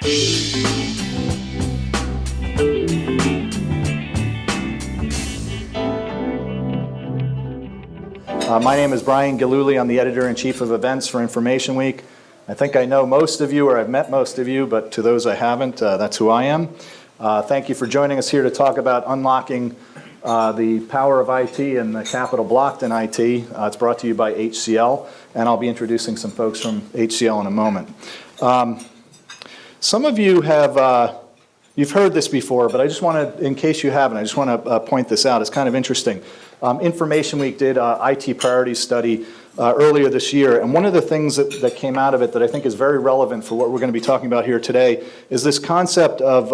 My name is Brian Gillooly. I'm the editor-in-chief of events for Information Week. I think I know most of you, or I've met most of you, but to those I haven't, that's who I am. Thank you for joining us here to talk about unlocking the power of IT and the capital blocked in IT. It's brought to you by HCL, and I'll be introducing some folks from HCL in a moment. Some of you have, you've heard this before, but I just want to, in case you haven't, I just want to point this out. It's kind of interesting. Information Week did an IT priorities study earlier this year, and one of the things that came out of it that I think is very relevant for what we're going to be talking about here today is this concept of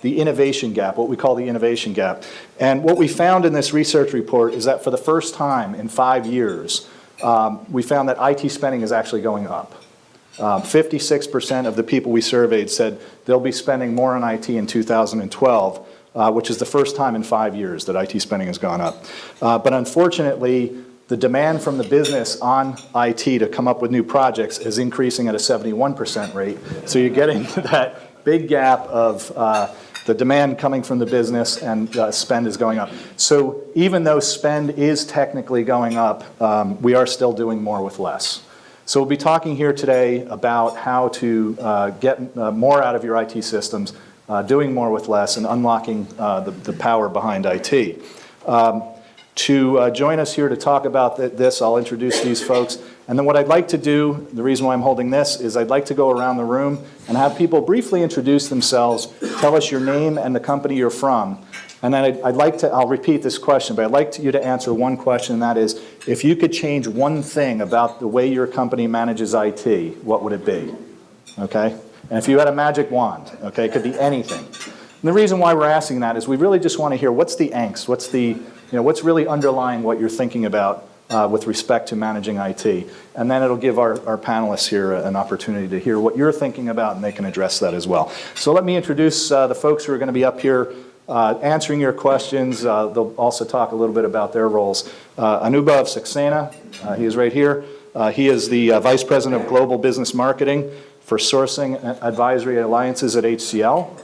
the innovation gap, what we call the innovation gap. And what we found in this research report is that for the first time in 5 years, we found that IT spending is actually going up. 56% of the people we surveyed said they'll be spending more on IT in 2012, which is the first time in 5 years that IT spending has gone up. But unfortunately, the demand from the business on IT to come up with new projects is increasing at a 71% rate. So you're getting that big gap of the demand coming from the business and spend is going up. So even though spend is technically going up, we are still doing more with less. So we'll be talking here today about how to get more out of your IT systems, doing more with less, and unlocking the power behind IT. To join us here to talk about this, I'll introduce these folks. And then what I'd like to do, the reason why I'm holding this, is I'd like to go around the room and have people briefly introduce themselves, tell us your name and the company you're from. And then I'll repeat this question, but I'd like you to answer one question, and that is, if you could change one thing about the way your company manages IT, what would it be? Okay? And if you had a magic wand, okay, it could be anything. And the reason why we're asking that is we really just want to hear what's the angst, what's really underlying what you're thinking about with respect to managing IT. And then it'll give our panelists here an opportunity to hear what you're thinking about, and they can address that as well. So let me introduce the folks who are going to be up here answering your questions. They'll also talk a little bit about their roles. Anubhav Saxena, he is right here. He is the Vice President of Global Business Marketing for Sourcing Advisory Alliances at HCL.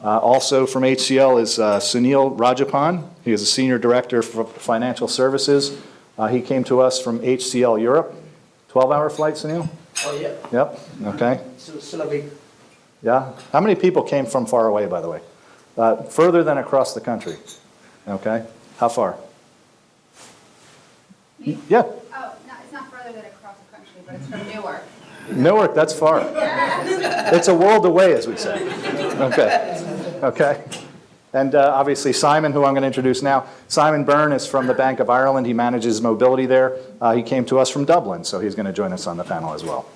Also from HCL is Sunil Rajapan. He is a Senior Director for Financial Services. He came to us from HCL Europe. 12-hour flight, Sunil? Oh, yeah. Yep, okay. Still a week. Yeah? How many people came from far away, by the way? Further than across the country. Okay. How far? Me? Yeah. Oh, no, it's not further than across the country, but it's from Newark. Newark, that's far. It's a world away, as we say. Okay. Okay. And obviously Simon, who I'm going to introduce now. Simon Byrne is from the Bank of Ireland. He manages mobility there. He came to us from Dublin, so he's going to join us on the panel as well.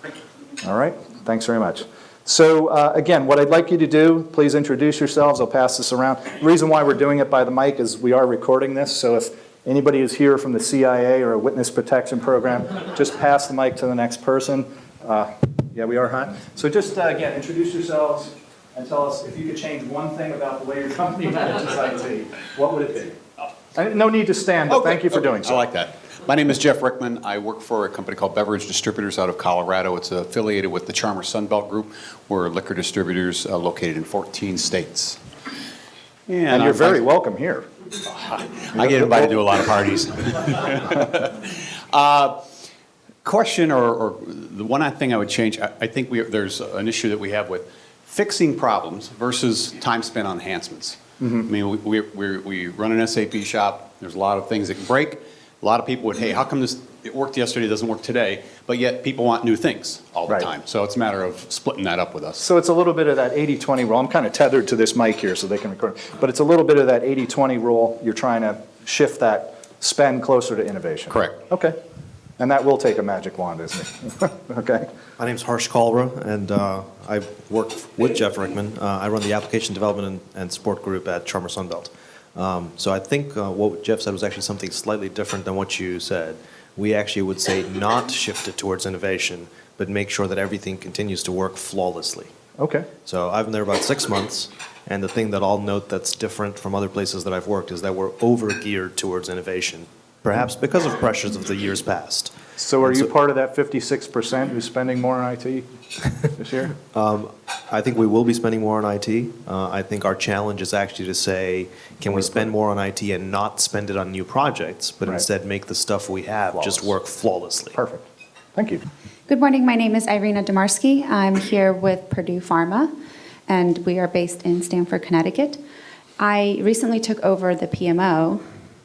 All right. Thanks very much. So again, what I'd like you to do, please introduce yourselves. I'll pass this around. The reason why we're doing it by the mic is we are recording this, so if anybody is here from the CIA or a witness protection program, just pass the mic to the next person. Yeah, we are hot. So just, again, introduce yourselves and tell us if you could change one thing about the way your company manages IT, what would it be? No need to stand, but thank you for doing so. I like that. My name is Jeff Rickman. I work for a company called Beverage Distributors out of Colorado. It's affiliated with the Charmer Sunbelt Group. We're liquor distributors located in 14 states. And you're very welcome here. I get invited to a lot of parties. Question, or the one thing I would change, I think there's an issue that we have with fixing problems versus time spent on enhancements. Mm-hmm. I mean, we run an SAP shop. There's a lot of things that can break. A lot of people would, hey, how come it worked yesterday, doesn't work today? But yet people want new things all the time. So it's a matter of splitting that up with us. So it's a little bit of that 80-20 rule. I'm kind of tethered to this mic here so they can record. But it's a little bit of that 80-20 rule. You're trying to shift that spend closer to innovation. Correct. Okay. And that will take a magic wand, isn't it? Okay. My name's Harsh Kalra, and I work with Jeff Rickman. I run the application development and support group at Charmer Sunbelt. So I think what Jeff said was actually something slightly different than what you said. We actually would say not shift it towards innovation, but make sure that everything continues to work flawlessly. Okay. So I've been there about 6 months, and the thing that I'll note that's different from other places that I've worked is that we're over-geared towards innovation, perhaps because of pressures of the years past. So are you part of that 56% who's spending more on IT this year? I think we will be spending more on IT. I think our challenge is actually to say, can we spend more on IT and not spend it on new projects, but Right. instead make the stuff we have just Flawless. work flawlessly? Perfect. Thank you. Good morning, my name is Irina Damarsky. I'm here with Purdue Pharma, and we are based in Stamford, Connecticut. I recently took over the PMO,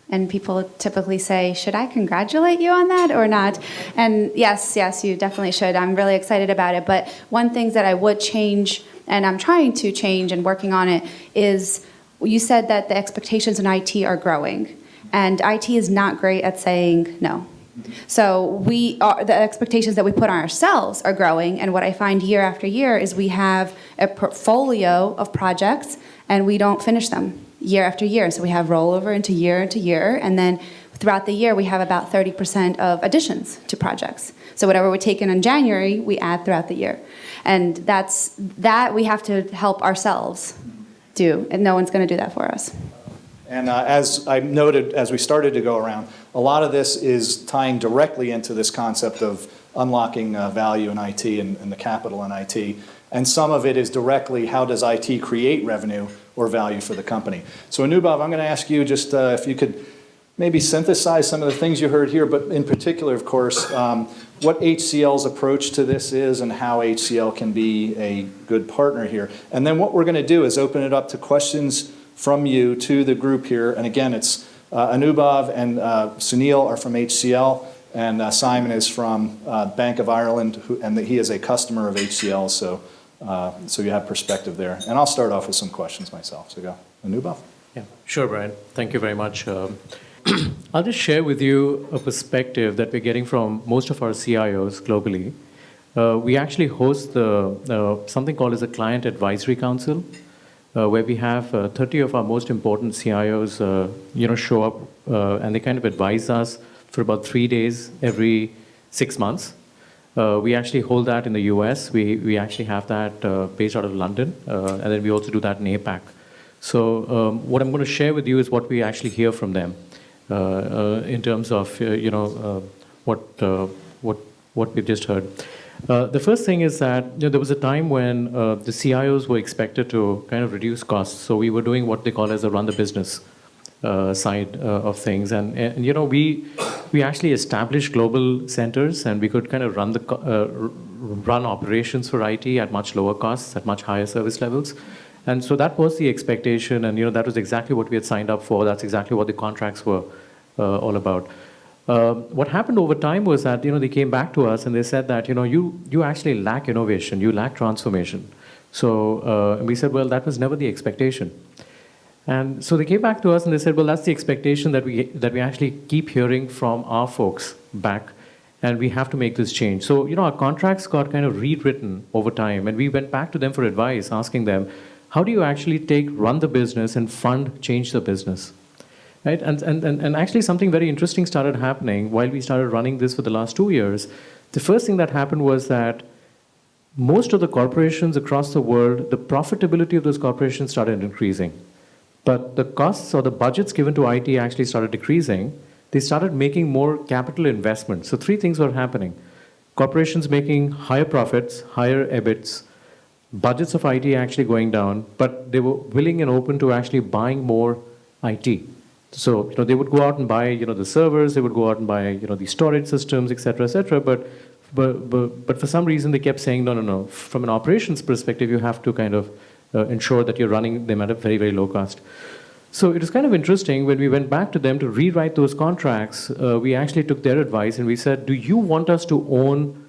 and people typically say, should I congratulate you on that or not? And yes, you definitely should. I'm really excited about it. But one thing that I would change, and I'm trying to change and working on it, is you said that the expectations in IT are growing. And IT is not great at saying no. So the expectations that we put on ourselves are growing, and what I find year after year is we have a portfolio of projects, and we don't finish them year after year. So we have rollover into year, and then throughout the year we have about 30% of additions to projects. So whatever we take in January, we add throughout the year. And that we have to help ourselves do, and no one's going to do that for us. And as I noted, as we started to go around, a lot of this is tying directly into this concept of unlocking value in IT and the capital in IT. And some of it is directly, how does IT create revenue or value for the company? So Anubhav, I'm going to ask you just if you could maybe synthesize some of the things you heard here, but in particular, of course, what HCL's approach to this is and how HCL can be a good partner here. And then what we're going to do is open it up to questions from you to the group here. And again, it's Anubhav and Sunil are from HCL, and Simon is from Bank of Ireland, and he is a customer of HCL, so you have perspective there. And I'll start off with some questions myself, so go. Anubhav? Yeah, sure, Brian. Thank you very much. I'll just share with you a perspective that we're getting from most of our CIOs globally. We actually host something called as a Client Advisory Council, where we have 30 of our most important CIOs show up and they kind of advise us for about 3 days every 6 months. We actually hold that in the US. We actually have that based out of London, and then we also do that in APAC. So what I'm going to share with you is what we actually hear from them in terms of what we've just heard. The first thing is that there was a time when the CIOs were expected to kind of reduce costs. So we were doing what they call as a run the business side of things. And we actually established global centers, and we could kind of run operations for IT at much lower costs, at much higher service levels. And so that was the expectation, and that was exactly what we had signed up for. That's exactly what the contracts were all about. What happened over time was that they came back to us and they said that you actually lack innovation, you lack transformation. So we said, well, that was never the expectation. And so they came back to us and they said, well, that's the expectation that we actually keep hearing from our folks back, and we have to make this change. So our contracts got kind of rewritten over time, and we went back to them for advice, asking them, how do you actually run the business and change the business? Right? And actually something very interesting started happening while we started running this for the last 2 years. The first thing that happened was that most of the corporations across the world, the profitability of those corporations started increasing. But the costs or the budgets given to IT actually started decreasing. They started making more capital investments. So 3 things were happening. Corporations making higher profits, higher EBITs, budgets of IT actually going down, but they were willing and open to actually buying more IT. So they would go out and buy the servers, they would go out and buy the storage systems, et cetera, but for some reason they kept saying no. From an operations perspective, you have to kind of ensure that you're running them at a very, very low cost. So it was kind of interesting when we went back to them to rewrite those contracts. We actually took their advice and we said, do you want us to own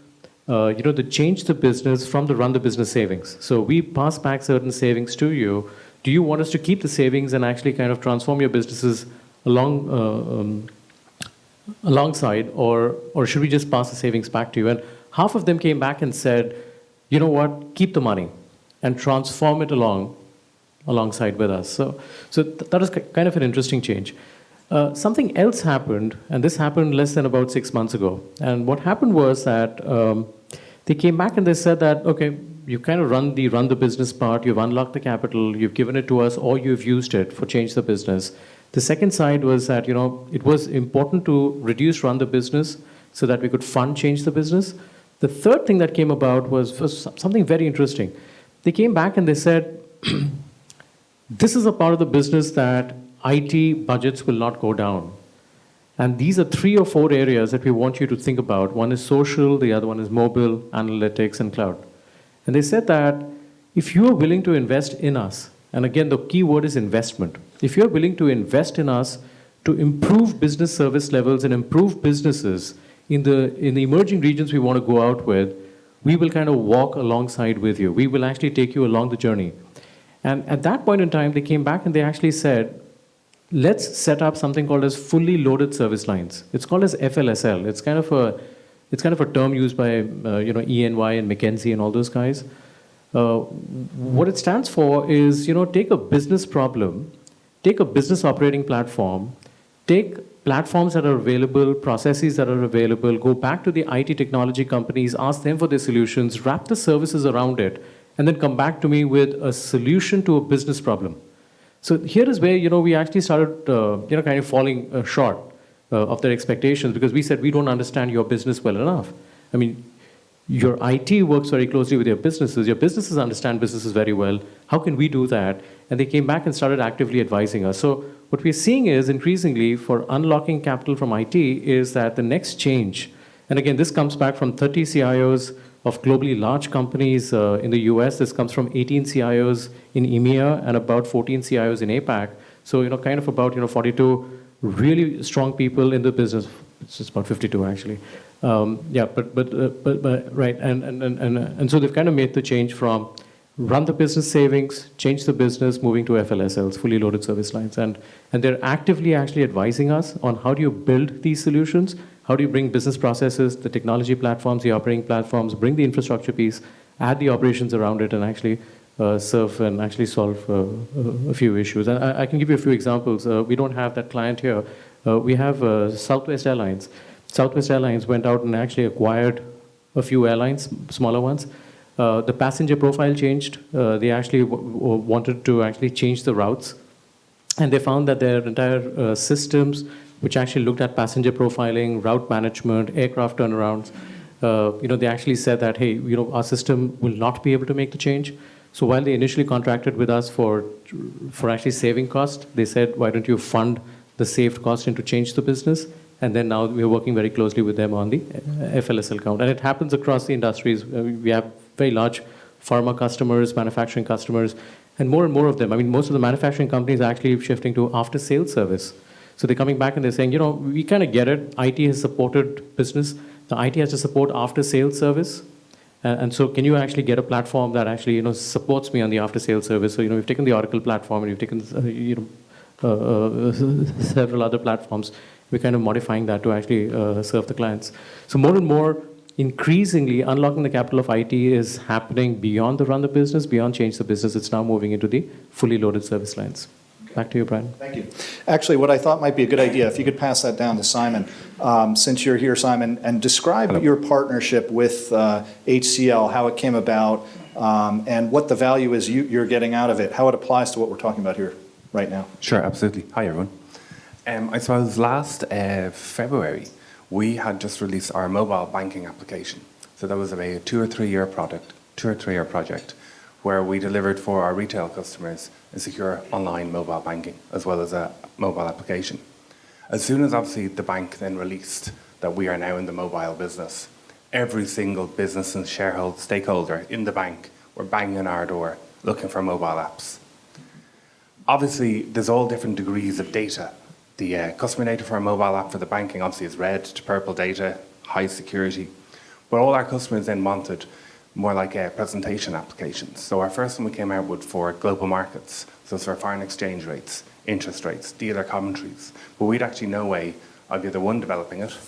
to change the business from the run the business savings? So we pass back certain savings to you. Do you want us to keep the savings and actually kind of transform your businesses alongside, or should we just pass the savings back to you? And half of them came back and said, you know what, keep the money and transform it alongside with us. So that was kind of an interesting change. Something else happened, and this happened less than about 6 months ago. And what happened was that they came back and they said that, okay, you kind of run the business part, you've unlocked the capital, you've given it to us, or you've used it for change the business. The second side was that, it was important to reduce run the business so that we could fund change the business. The third thing that came about was something very interesting. they came back and they said, this is a part of the business that IT budgets will not go down. And these are 3 or 4 areas that we want you to think about. One is social, the other one is mobile, analytics, and cloud. And they said that if you are willing to invest in us, and again, the key word is investment. If you're willing to invest in us to improve business service levels and improve businesses in the emerging regions we want to go out with, we will kind of walk alongside with you. We will actually take you along the journey. And at that point in time, they came back and they actually said, let's set up something called as fully loaded service lines. It's called as FLSL. It's kind of a term used by ENY and McKinsey and all those guys. What it stands for is, take a business problem, take a business operating platform, take platforms that are available, processes that are available, go back to the IT technology companies, ask them for their solutions, wrap the services around it, and then come back to me with a solution to a business problem. So here is where, we actually started, kind of falling short of their expectations, because we said we don't understand your business well enough. I mean, your IT works very closely with your businesses understand businesses very well. How can we do that? And they came back and started actively advising us. So what we're seeing is increasingly for unlocking capital from IT is that the next change, and again, this comes back from 30 CIOs of globally large companies in the US. This comes from 18 CIOs in EMEA and about 14 CIOs in APAC. So, kind of about, 42 really strong people in the business. It's about 52 actually. But right, and so they've kind of made the change from run the business savings, change the business, moving to FLSLs, fully loaded service lines, and they're actively actually advising us on how do you build these solutions, how do you bring business processes, the technology platforms, the operating platforms, bring the infrastructure piece, add the operations around it, and actually serve and actually solve a few issues. And I can give you a few examples. We don't have that client here. We have Southwest Airlines. Southwest Airlines went out and actually acquired a few airlines, smaller ones. The passenger profile changed. They actually wanted to actually change the routes. And they found that their entire systems, which actually looked at passenger profiling, route management, aircraft turnarounds, they actually said that, hey, our system will not be able to make the change. So while they initially contracted with us for actually saving cost, they said, why don't you fund the saved cost into change the business? And then now we're working very closely with them on the FLSL count. And it happens across the industries. We have very large pharma customers, manufacturing customers, and more of them. I mean, most of the manufacturing companies are actually shifting to after-sales service. So they're coming back and they're saying, we kind of get it. IT has supported business. The IT has to support after-sales service. And so can you actually get a platform that actually, supports me on the after-sales service? So, we've taken the Oracle platform and we've taken, several other platforms. We're kind of modifying that to actually serve the clients. So more and more, increasingly, unlocking the capital of IT is happening beyond the run the business, beyond change the business. It's now moving into the fully loaded service lines. Back to you, Brian. Thank you. Actually, what I thought might be a good idea, if you could pass that down to Simon, since you're here, Simon, and describe your partnership with HCL, how it came about, and what the value is you're getting out of it, how it applies to what we're talking about here right now. Sure, absolutely. Hi, everyone. I suppose last February, we had just released our mobile banking application. So that was a 2 or 3 year project, where we delivered for our retail customers a secure online mobile banking, as well as a mobile application. As soon as obviously the bank then released that we are now in the mobile business, every single business and stakeholder in the bank were banging on our door looking for mobile apps. Obviously, there's all different degrees of data. The customer data for a mobile app for the banking obviously is red to purple data, high security. But all our customers then wanted more like presentation applications. So our first one we came out with for global markets. So it's for foreign exchange rates, interest rates, dealer commentaries. But we'd actually no way of either one, developing it,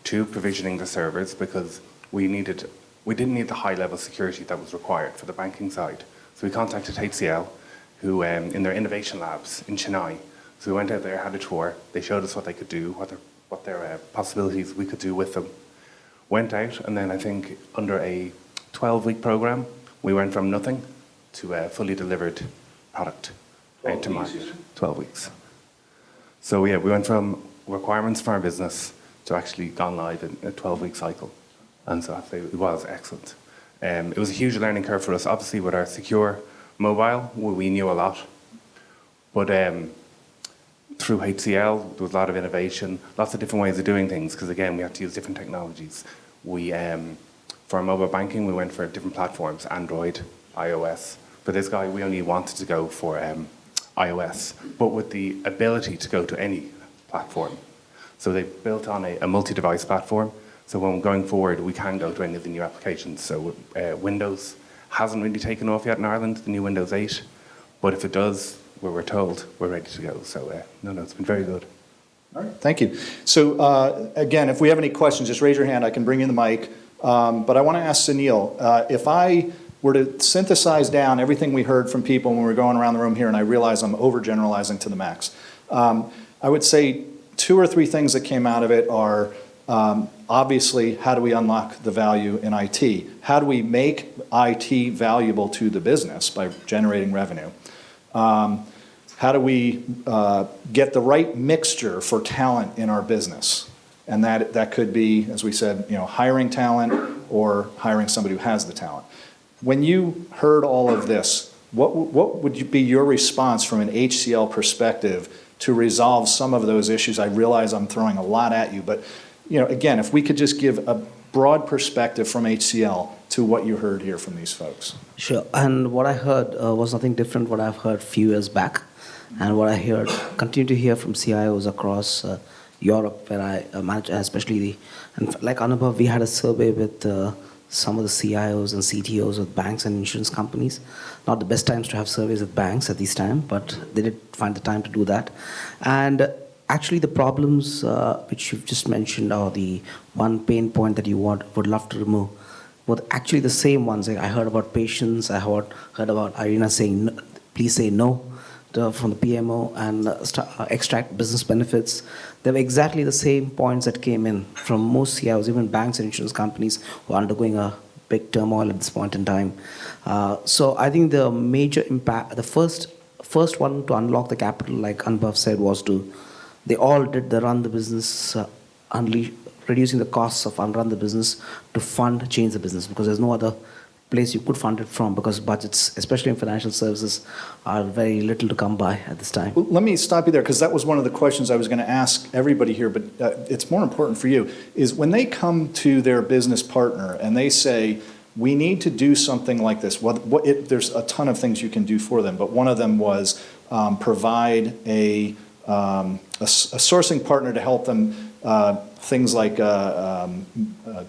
two, provisioning the servers, because we didn't need the high level security that was required for the banking side. So we contacted HCL, who in their innovation labs in Chennai. So we went out there, had a tour. They showed us what they could do, what their possibilities we could do with them. Went out, and then I think under a 12-week program, we went from nothing to a fully delivered product out to market. 12 weeks. So yeah, we went from requirements for our business to actually gone live in a 12-week cycle. And so I say it was excellent. It was a huge learning curve for us. Obviously, with our secure mobile, we knew a lot. But through HCL, there was a lot of innovation, lots of different ways of doing things, because again, we had to use different technologies. We, for our mobile banking, we went for different platforms, Android, iOS. For this guy, we only wanted to go for iOS, but with the ability to go to any platform. So they built on a multi-device platform. So when going forward, we can go to any of the new applications. So Windows hasn't really taken off yet in Ireland, the new Windows 8. But if it does, where we're told, we're ready to go. So no, it's been very good. All right, thank you. So again, if we have any questions, just raise your hand. I can bring you the mic. But I want to ask Sunil, if I were to synthesize down everything we heard from people when we were going around the room here, and I realize I'm overgeneralizing to the max, I would say 2 or 3 things that came out of it are obviously, how do we unlock the value in IT? How do we make IT valuable to the business by generating revenue? How do we get the right mixture for talent in our business? And that could be, as we said, hiring talent or hiring somebody who has the talent. When you heard all of this, what would be your response from an HCL perspective to resolve some of those issues? I realize I'm throwing a lot at you, but again, if we could just give a broad perspective from HCL to what you heard here from these folks. Sure, and what I heard was nothing different what I've heard a few years back, and what I continue to hear from CIOs across Europe, where I manage, especially and like Anubhav, we had a survey with some of the CIOs and CTOs of banks and insurance companies. Not the best times to have surveys with banks at this time, but they did find the time to do that. And actually the problems which you've just mentioned, or the one pain point that you would love to remove, were actually the same ones. I heard about patience, I heard about Irina saying, no, please say no, from the PMO, and extract business benefits. They were exactly the same points that came in from most CIOs, even banks and insurance companies who are undergoing a big turmoil at this point in time. So I think the major impact, the first one to unlock the capital, like Anubhav said, was they all did the run the business, reducing the costs of run the business to change the business, because there's no other place you could fund it from, because budgets, especially in financial services, are very little to come by at this time. Well, let me stop you there, because that was one of the questions I was going to ask everybody here, but it's more important for you, is when they come to their business partner and they say, we need to do something like this, there's a ton of things you can do for them, but one of them was provide a sourcing partner to help them things like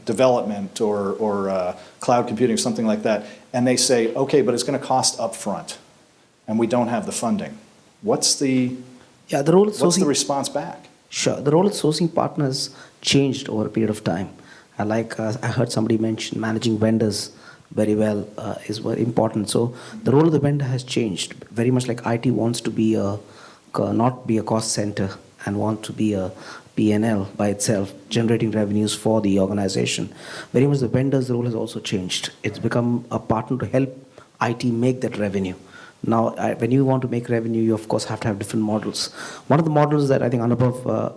development or cloud computing, something like that, and they say, okay, but it's going to cost upfront, and we don't have the funding. What's the response back? Sure, the role of sourcing partners changed over a period of time. I heard somebody mention managing vendors very well is very important. So the role of the vendor has changed very much. Like IT wants to be not be a cost center and want to be a P&L by itself, generating revenues for the organization. Very much the vendor's role has also changed. It's become a partner to help IT make that revenue. Now, when you want to make revenue, you of course have to have different models. One of the models that I think Anubhav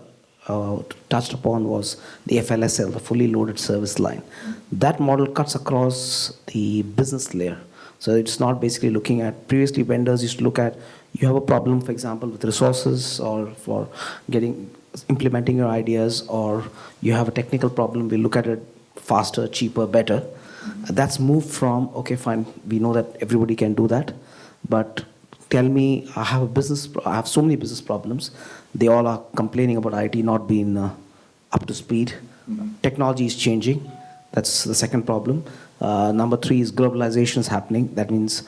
touched upon was the FLSL, the fully loaded service line. That model cuts across the business layer. So it's not basically looking at, previously vendors used to look at, you have a problem, for example, with resources or for implementing your ideas, or you have a technical problem, we look at it faster, cheaper, better. That's moved from, okay, fine, we know that everybody can do that, but tell me, I have so many business problems. They all are complaining about IT not being up to speed. Mm-hmm. Technology is changing. That's the second problem. Number 3 is globalization is happening. That means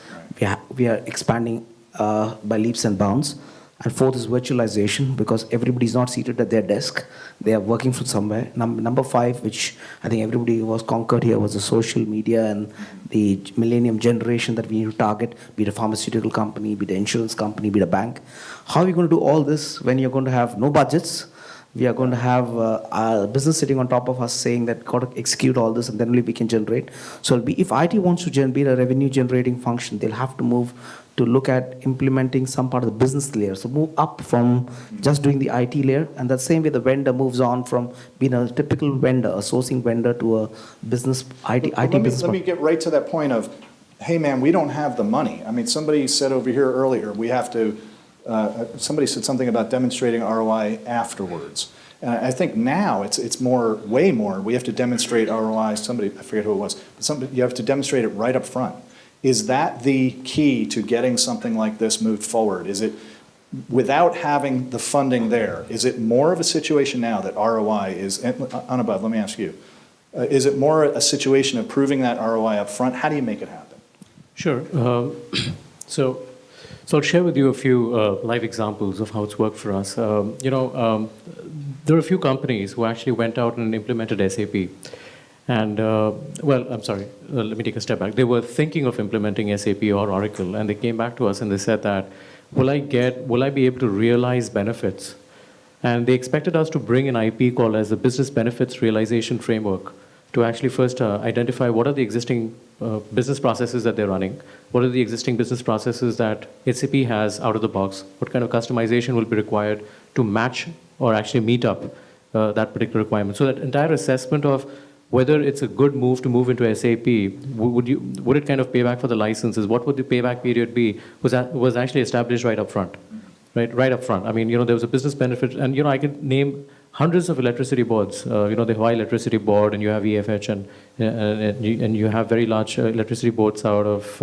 we are expanding by leaps and bounds. And 4th is virtualization, because everybody's not seated at their desk. They are working from somewhere. Number 5, which I think everybody was conquered here, was the social media and the millennium generation that we need to target, be it a pharmaceutical company, be it an insurance company, be it a bank. How are you going to do all this when you're going to have no budgets? We are going to have a business sitting on top of us saying that got to execute all this, and then only we can generate. So if IT wants to be a revenue generating function, they'll have to move to look at implementing some part of the business layer. So move up from just doing the IT layer, and that same way the vendor moves on from being a typical vendor, a sourcing vendor, to a business IT business. Let me get right to that point of, hey, man, we don't have the money. I mean, somebody said over here earlier, we have to, somebody said something about demonstrating ROI afterwards. And I think now it's more, way more, we have to demonstrate ROI, somebody, I forget who it was, but you have to demonstrate it right up front. Is that the key to getting something like this moved forward? Is it, without having the funding there, is it more of a situation now that ROI is, Anubhav, let me ask you, is it more a situation of proving that ROI up front? How do you make it happen? Sure. So I'll share with you a few live examples of how it's worked for us. There are a few companies who actually went out and implemented SAP. And, I'm sorry, let me take a step back. They were thinking of implementing SAP or Oracle, and they came back to us and they said that, will I be able to realize benefits? And they expected us to bring an IP called as the Business Benefits Realization Framework to actually first identify what are the existing business processes that they're running, what are the existing business processes that SAP has out of the box, what kind of customization will be required to match or actually meet up that particular requirement. So that entire assessment of whether it's a good move to move into SAP, would it kind of pay back for the licenses, what would the payback period be, was actually established right up front. Right up front. I mean, there was a business benefit, and I could name hundreds of electricity boards. The Hawaii Electricity Board, and you have EFH, and you have very large electricity boards out of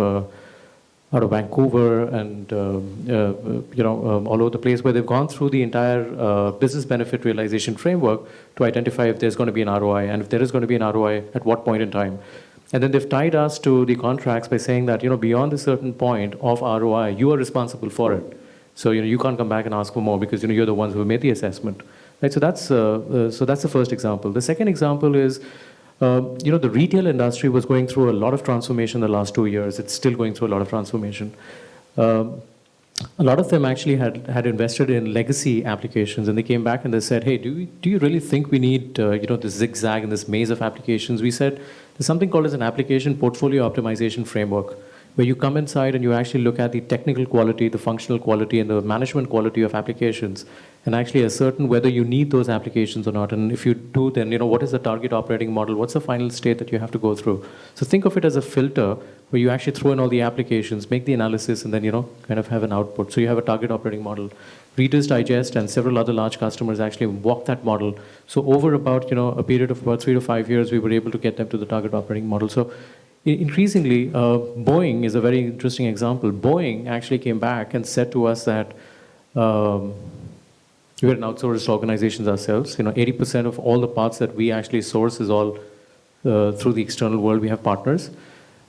Vancouver and all over the place, where they've gone through the entire business benefit realization framework to identify if there's going to be an ROI, and if there is going to be an ROI, at what point in time. And then they've tied us to the contracts by saying that beyond a certain point of ROI, you are responsible for it. So you can't come back and ask for more because you're the ones who made the assessment. Right, so that's the first example. The second example is, the retail industry was going through a lot of transformation the last 2 years. It's still going through a lot of transformation. A lot of them actually had invested in legacy applications, and they came back and they said, hey, do you really think we need this zigzag and this maze of applications? We said there's something called as an application portfolio optimization framework, where you come inside and you actually look at the technical quality, the functional quality, and the management quality of applications, and actually ascertain whether you need those applications or not. And if you do, then what is the target operating model? What's the final state that you have to go through? So think of it as a filter where you actually throw in all the applications, make the analysis, and then kind of have an output. So you have a target operating model. Reader's Digest and several other large customers actually walk that model. So over about a period of about 3 to 5 years, we were able to get them to the target operating model. So increasingly, Boeing is a very interesting example. Boeing actually came back and said to us that we're an outsourced organizations ourselves. 80% of all the parts that we actually source is all through the external world. We have partners.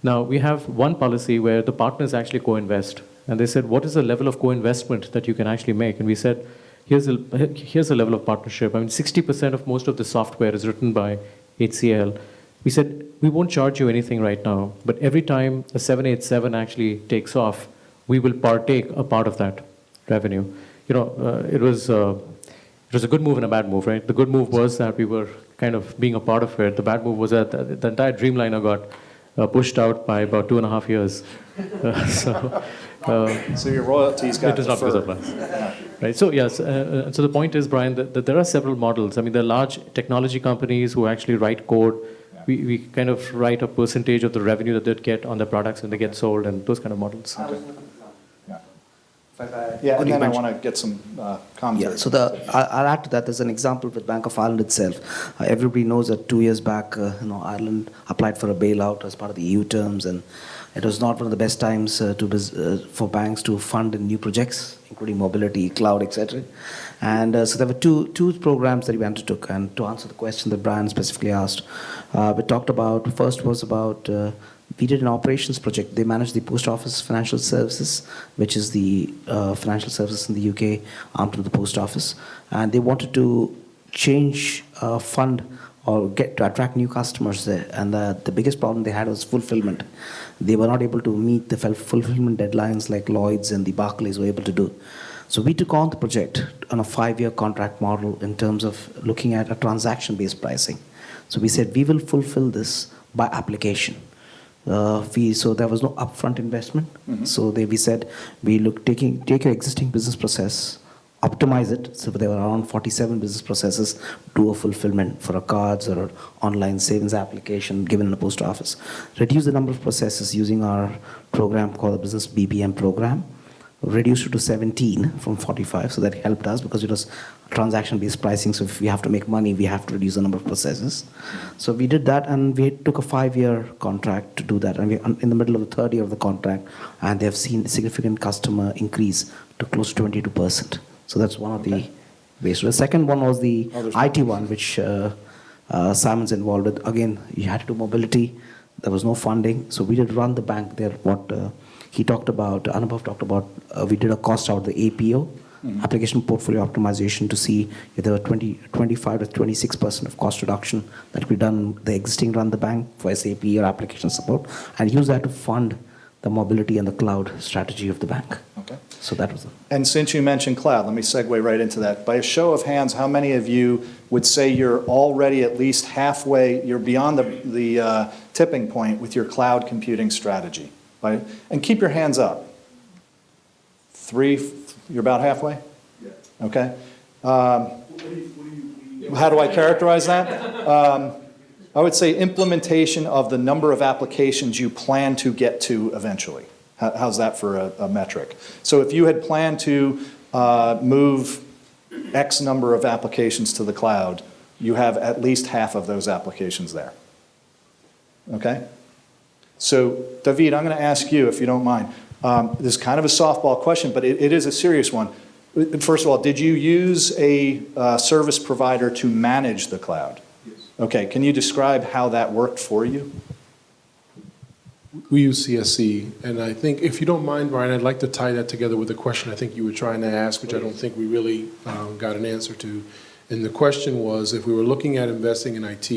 Now, we have one policy where the partners actually co-invest. And they said, what is the level of co-investment that you can actually make? And we said, here's the level of partnership. I mean, 60% of most of the software is written by HCL. We said, we won't charge you anything right now, but every time a 787 actually takes off, we will partake a part of that revenue. It was a good move and a bad move, right? The good move was that we were kind of being a part of it. The bad move was that the entire Dreamliner got pushed out by about 2.5 years. So your royalties got it is not because of us. Right. So yes. So the point is, Brian, that there are several models. I mean, there are large technology companies who actually write code. We kind of write a percentage of the revenue that they get on the products when they get sold, and those kind of models. Yeah, and then I want to get some commentary. Yeah, so I'll add to that. There's an example with Bank of Ireland itself. Everybody knows that 2 years back, Ireland applied for a bailout as part of the EU terms, and it was not one of the best times for banks to fund in new projects, including mobility, cloud, etc. And so there were two programs that we undertook. And to answer the question that Brian specifically asked, we talked about, first was about, we did an operations project. They managed the Post Office Financial Services, which is the financial services in the UK arm to the Post Office. And they wanted to change fund or get to attract new customers there. And the biggest problem they had was fulfillment. They were not able to meet the fulfillment deadlines like Lloyd's and the Barclays were able to do. So we took on the project on a 5-year contract model in terms of looking at a transaction-based pricing. So we said we will fulfill this by application. So there was no upfront investment. So we said take your existing business process, optimize it. So there were around 47 business processes, do a fulfillment for a cards or an online savings application given in a post office. Reduce the number of processes using our program called the Business BPM program. Reduced it to 17 from 45, so that helped us because it was transaction-based pricing. So if we have to make money, we have to reduce the number of processes. So we did that, and we took a 5-year contract to do that. And we're in the middle of the third year of the contract, and they have seen a significant customer increase to close to 22%. So that's one of the ways. The second one was the IT one, which Simon's involved with. Again, you had to do mobility. There was no funding, so we did run the bank there. What he talked about, Anubhav talked about, we did a cost out, the APO, application portfolio optimization, to see if there were 25 to 26% of cost reduction that could be done the existing run the bank for SAP or application support, and use that to fund the mobility and the cloud strategy of the bank. Okay. So that was it. And since you mentioned cloud, let me segue right into that. By a show of hands, how many of you would say you're already at least halfway, you're beyond the tipping point with your cloud computing strategy? And keep your hands up. 3, you're about halfway? Yeah. Okay. How do I characterize that? I would say implementation of the number of applications you plan to get to eventually. How's that for a metric? So if you had planned to move X number of applications to the cloud, you have at least half of those applications there. Okay? So, David, I'm going to ask you, if you don't mind. This is kind of a softball question, but it is a serious one. First of all, did you use a service provider to manage the cloud? Yes. Okay, can you describe how that worked for you? We use CSC, and I think, if you don't mind, Brian, I'd like to tie that together with the question I think you were trying to ask, which I don't think we really got an answer to. And the question was, if we were looking at investing in IT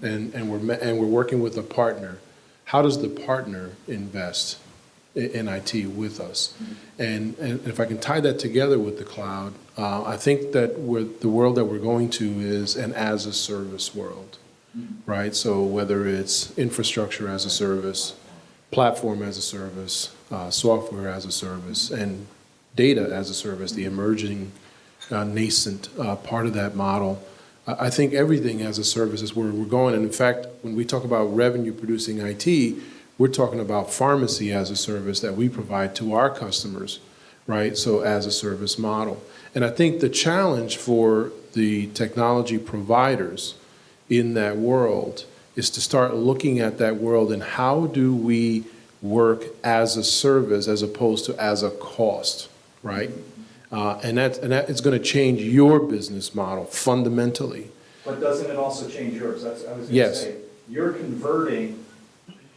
and we're working with a partner, how does the partner invest in IT with us? And if I can tie that together with the cloud, I think that the world that we're going to is an as-a-service world, right? So whether it's infrastructure as a service, platform as a service, software as a service, and data as a service, the emerging nascent part of that model, I think everything as a service is where we're going. And in fact, when we talk about revenue producing IT, we're talking about pharmacy as a service that we provide to our customers, right? So as a service model. And I think the challenge for the technology providers in that world is to start looking at that world and how do we work as a service as opposed to as a cost, right? And that is going to change your business model fundamentally. But doesn't it also change yours? I was going to Yes. say, you're converting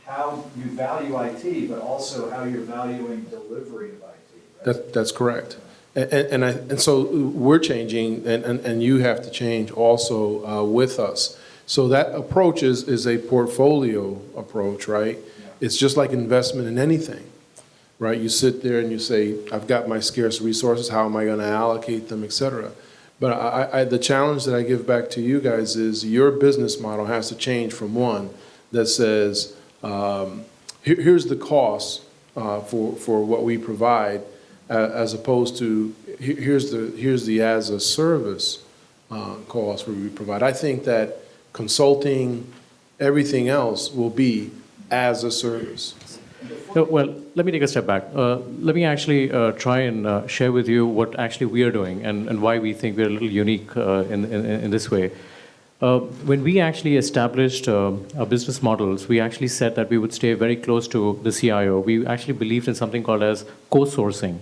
how you value IT, but also how you're valuing delivery of IT, right? That's correct. And so we're changing, and you have to change also with us. So that approach is a portfolio approach, right? It's just like investment in anything, right? You sit there and you say, I've got my scarce resources, how am I going to allocate them, et cetera. But the challenge that I give back to you guys is your business model has to change from one that says, here's the cost for what we provide, as opposed to here's the as a service cost where we provide. I think that consulting, everything else will be as a service. Well, let me take a step back. Let me actually try and share with you what actually we are doing and why we think we're a little unique in this way. When we actually established our business models, we actually said that we would stay very close to the CIO. We actually believed in something called as co-sourcing.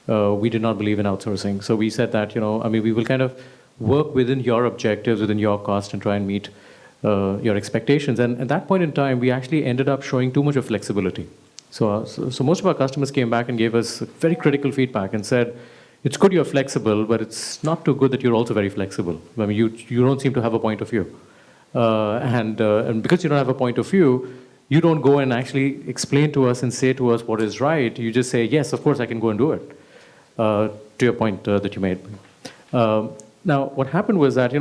We did not believe in outsourcing. So we said that, we will kind of work within your objectives, within your cost, and try and meet your expectations. And at that point in time, we actually ended up showing too much of flexibility. So most of our customers came back and gave us very critical feedback and said, it's good you're flexible, but it's not too good that you're also very flexible. I mean, you don't seem to have a point of view. And because you don't have a point of view, you don't go and actually explain to us and say to us what is right. You just say, yes, of course, I can go and do it, to your point that you made. Now, what happened was that,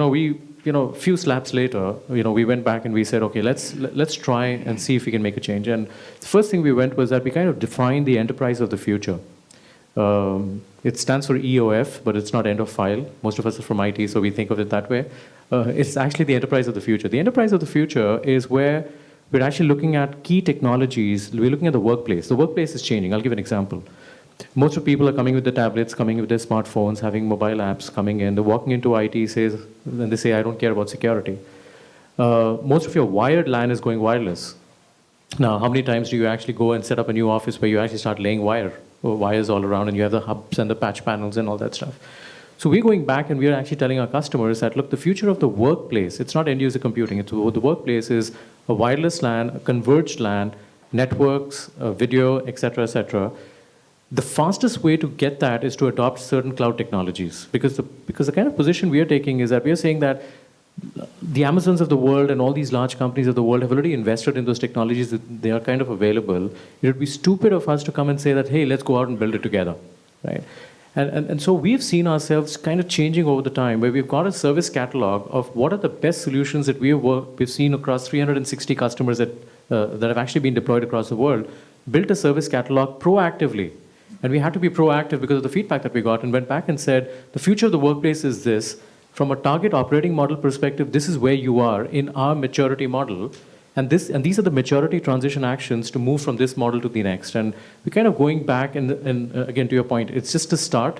few slaps later, we went back and we said, okay, let's try and see if we can make a change. And the first thing we went was that we kind of defined the enterprise of the future. It stands for EOF, but it's not end of file. Most of us are from IT, so we think of it that way. It's actually the enterprise of the future. The enterprise of the future is where we're actually looking at key technologies. We're looking at the workplace. The workplace is changing. I'll give an example. Most of people are coming with the tablets, coming with their smartphones, having mobile apps coming in. They're walking into IT, and they say, I don't care about security. Most of your wired LAN is going wireless. Now, how many times do you actually go and set up a new office where you actually start laying wires all around, and you have the hubs and the patch panels and all that stuff? So we're going back and we're actually telling our customers that, look, the future of the workplace, it's not end-user computing. The workplace is a wireless LAN, a converged LAN, networks, video, et cetera, The fastest way to get that is to adopt certain cloud technologies, because the kind of position we are taking is that we are saying that the Amazons of the world and all these large companies of the world have already invested in those technologies, that they are kind of available. It would be stupid of us to come and say that, hey, let's go out and build it together, right? And so we've seen ourselves kind of changing over the time, where we've got a service catalog of what are the best solutions that we've seen across 360 customers that have actually been deployed across the world, built a service catalog proactively. And we had to be proactive because of the feedback that we got, and went back and said, the future of the workplace is this. From a target operating model perspective, this is where you are in our maturity model. And these are the maturity transition actions to move from this model to the next. And we're kind of going back, and again, to your point, it's just a start.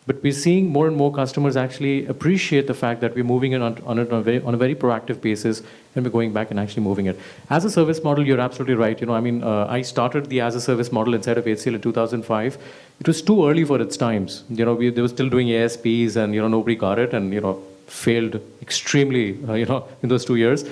But we're seeing more and more customers actually appreciate the fact that we're moving it on a very proactive basis, and we're going back and actually moving it. As a service model, you're absolutely right. I started the as a service model inside of HCL in 2005. It was too early for its times. They were still doing ASPs, and nobody got it, and failed extremely, in those 2 years.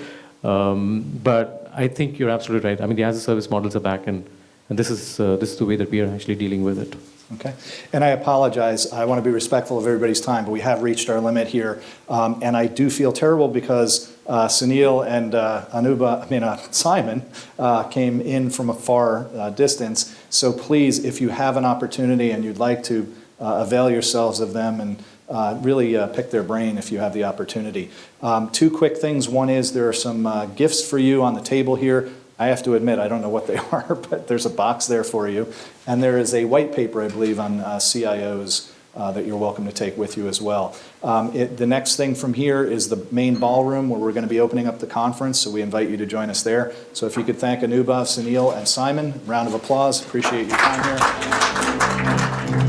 But I think you're absolutely right. I mean, the as a service models are back, and this is the way that we are actually dealing with it. Okay. And I apologize. I want to be respectful of everybody's time, but we have reached our limit here. And I do feel terrible because Sunil and Simon came in from a far distance. So please, if you have an opportunity and you'd like to avail yourselves of them and really pick their brain if you have the opportunity. Two quick things. One is there are some gifts for you on the table here. I have to admit, I don't know what they are, but there's a box there for you. And there is a white paper, I believe, on CIOs that you're welcome to take with you as well. The next thing from here is the main ballroom where we're going to be opening up the conference, so we invite you to join us there. So if you could thank Anuba, Sunil, and Simon, round of applause. Appreciate your time here.